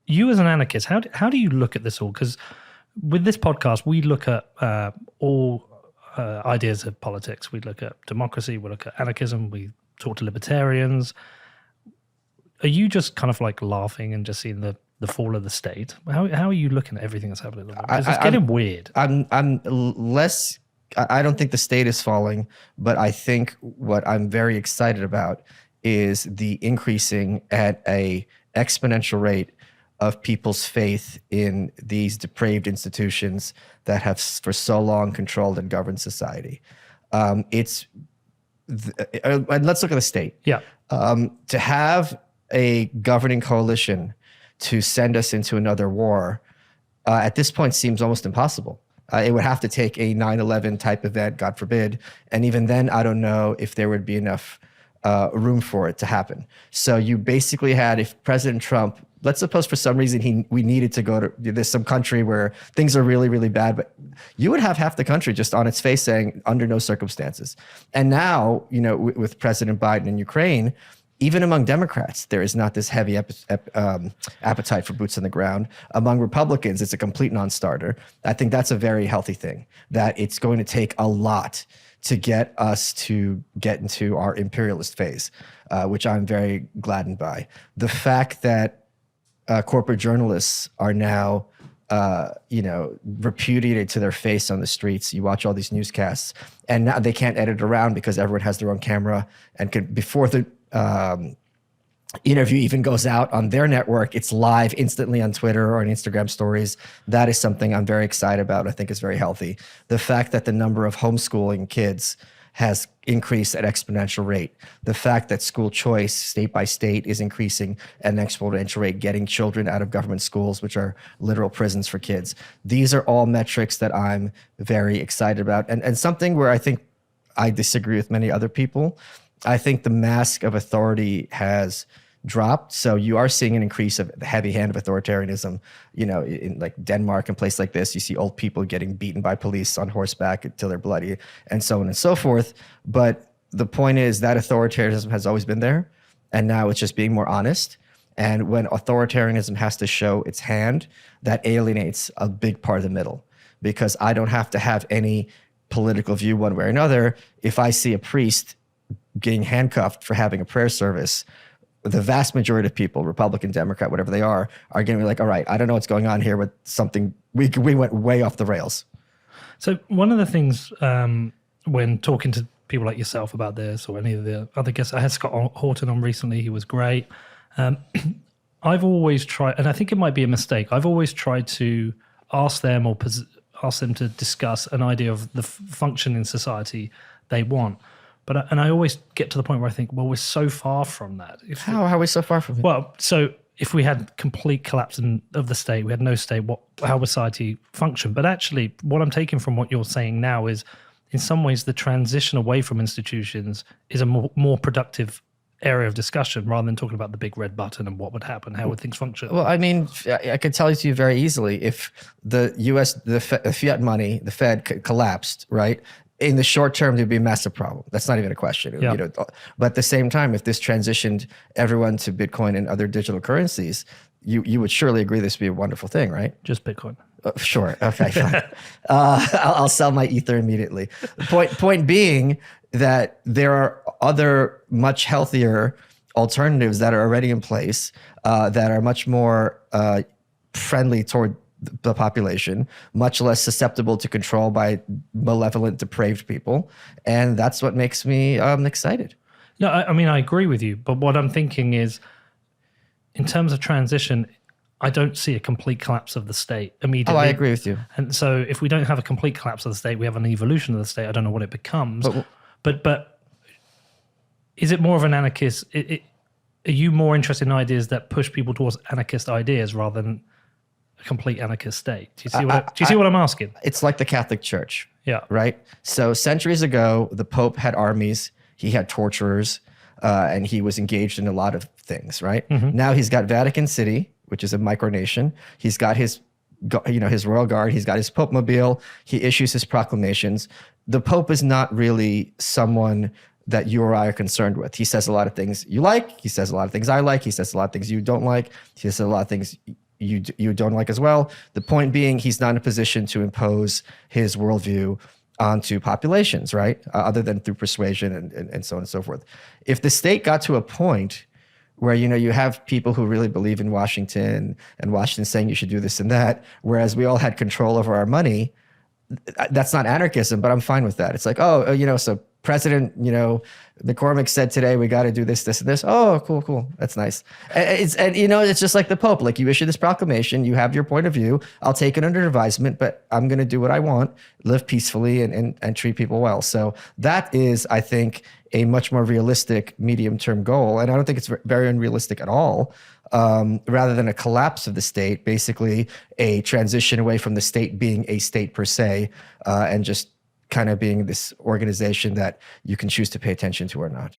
You as an anarchist, how do you look at this all? Because with this podcast, we look at all ideas of politics. We look at democracy, we look at anarchism, we talk to libertarians. Are you just kind of like laughing and just seeing the fall of the state? How are you looking at everything that's happening? Because it's getting weird. I'm less. I don't think the state is falling, but I think what I'm very excited about is the increasing at a exponential rate of people's faith in these depraved institutions that have for so long controlled and governed society. And let's look at the state. Yeah. To have a governing coalition to send us into another war at this point seems almost impossible. It would have to take a 9/11 type event, God forbid. And even then, I don't know if there would be enough room for it to happen. So you basically had, if President Trump, let's suppose for some reason we needed to go to, there's some country where things are really, really bad, but you would have half the country just on its face saying under no circumstances. And now, with President Biden in Ukraine, even among Democrats, there is not this heavy appetite for boots on the ground. Among Republicans, it's a complete non-starter. I think that's a very healthy thing, that it's going to take a lot to get us to get into our imperialist phase, which I'm very gladdened by. The fact that corporate journalists are now, repudiated to their face on the streets. You watch all these newscasts, and now they can't edit around because everyone has their own camera, and before the interview even goes out on their network, it's live instantly on Twitter or on Instagram stories. That is something I'm very excited about. I think is very healthy. The fact that the number of homeschooling kids has increased at exponential rate. The fact that school choice state by state is increasing at an exponential rate, getting children out of government schools, which are literal prisons for kids. These are all metrics that I'm very excited about. And something where I think I disagree with many other people. I think the mask of authority has dropped. So you are seeing an increase of the heavy hand of authoritarianism, in like Denmark and places like this. You see old people getting beaten by police on horseback until they're bloody and so on and so forth. But the point is that authoritarianism has always been there. And now it's just being more honest. And when authoritarianism has to show its hand, that alienates a big part of the middle, because I don't have to have any political view one way or another. If I see a priest getting handcuffed for having a prayer service, the vast majority of people, Republican, Democrat, whatever they are going to be like, all right, I don't know what's going on here, but something, we went way off the rails. So one of the things when talking to people like yourself about this, or any of the other guests, I had Scott Horton on recently, he was great. I've always tried, and I think it might be a mistake, I've always tried to ask them to discuss an idea of the function in society they want. And I always get to the point where I think, well, we're so far from that. How are we so far from it? Well, so if we had complete collapse of the state, we had no state, how would society function? But actually, what I'm taking from what you're saying now is, in some ways, the transition away from institutions is a more productive area of discussion, rather than talking about the big red button and what would happen, how would things function. Well, I mean, I could tell you very easily, if the U.S., the fiat money, the Fed collapsed, right? In the short term, there'd be a massive problem. That's not even a question. Yeah. But at the same time, if this transitioned everyone to Bitcoin and other digital currencies, you would surely agree this would be a wonderful thing, right? Just Bitcoin. Sure. Okay, fine. I'll sell my Ether immediately. Point being that there are other much healthier alternatives that are already in place that are much more friendly toward the population, much less susceptible to control by malevolent, depraved people. And that's what makes me excited. No, I mean, I agree with you. But what I'm thinking is, in terms of transition, I don't see a complete collapse of the state immediately. Oh, I agree with you. And so if we don't have a complete collapse of the state, we have an evolution of the state. I don't know what it becomes. But is it more of an anarchist? Are you more interested in ideas that push people towards anarchist ideas rather than a complete anarchist state? Do you see what I'm asking? It's like the Catholic Church. Yeah. Right? So centuries ago, the Pope had armies, he had torturers, and he was engaged in a lot of things, right? Mm-hmm. Now he's got Vatican City, which is a micronation. He's got his royal guard. He's got his Pope Mobile. He issues his proclamations. The Pope is not really someone that you or I are concerned with. He says a lot of things you like. He says a lot of things I like. He says a lot of things you don't like. He says a lot of things you don't like as well. The point being, he's not in a position to impose his worldview onto populations, right? Other than through persuasion and so on and so forth. If the state got to a point where, you know, you have people who really believe in Washington and Washington saying you should do this and that, whereas we all had control over our money, that's not anarchism, but I'm fine with that. It's like, oh, you know, so President, you know, McCormick said today we got to do this, this, and this. Oh, cool. That's nice. And you know, it's just like the Pope. Like, you issue this proclamation, you have your point of view. I'll take it under advisement, but I'm going to do what I want, live peacefully, and treat people well. So that is, I think, a much more realistic medium-term goal. And I don't think it's very unrealistic at all. Rather than a collapse of the state, basically a transition away from the state being a state per se, and just kind of being this organization that you can choose to pay attention to or not.